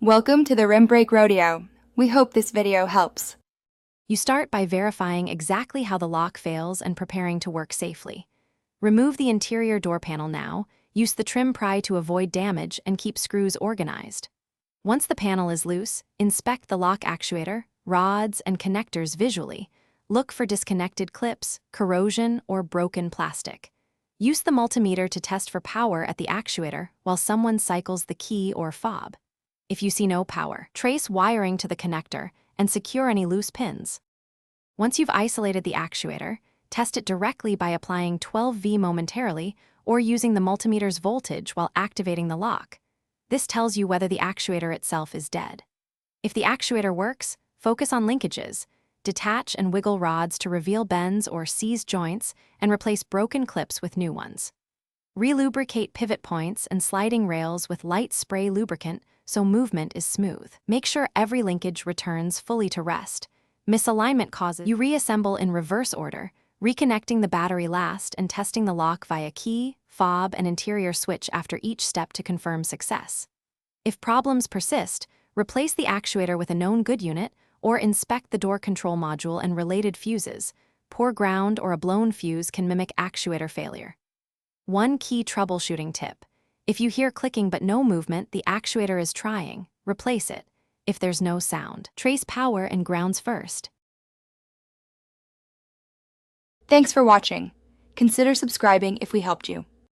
Welcome to the Rim Break Rodeo. We hope this video helps. You start by verifying exactly how the lock fails and preparing to work safely. Remove the interior door panel now, use the trim pry to avoid damage and keep screws organized. Once the panel is loose, inspect the lock actuator, rods, and connectors visually. Look for disconnected clips, corrosion, or broken plastic. Use the multimeter to test for power at the actuator while someone cycles the key or fob. If you see no power, trace wiring to the connector and secure any loose pins. Once you've isolated the actuator, test it directly by applying 12V momentarily or using the multimeter's voltage while activating the lock. This tells you whether the actuator itself is dead. If the actuator works, focus on linkages. Detach and wiggle rods to reveal bends or seized joints and replace broken clips with new ones. Relubricate pivot points and sliding rails with light spray lubricant so movement is smooth. Make sure every linkage returns fully to rest. Misalignment causes you reassemble in reverse order, reconnecting the battery last and testing the lock via key, fob, and interior switch after each step to confirm success. If problems persist, replace the actuator with a known good unit or inspect the door control module and related fuses. Poor ground or a blown fuse can mimic actuator failure. One key troubleshooting tip. If you hear clicking but no movement, the actuator is trying. Replace it. If there's no sound, trace power and grounds first. Thanks for watching. Consider subscribing if we helped you.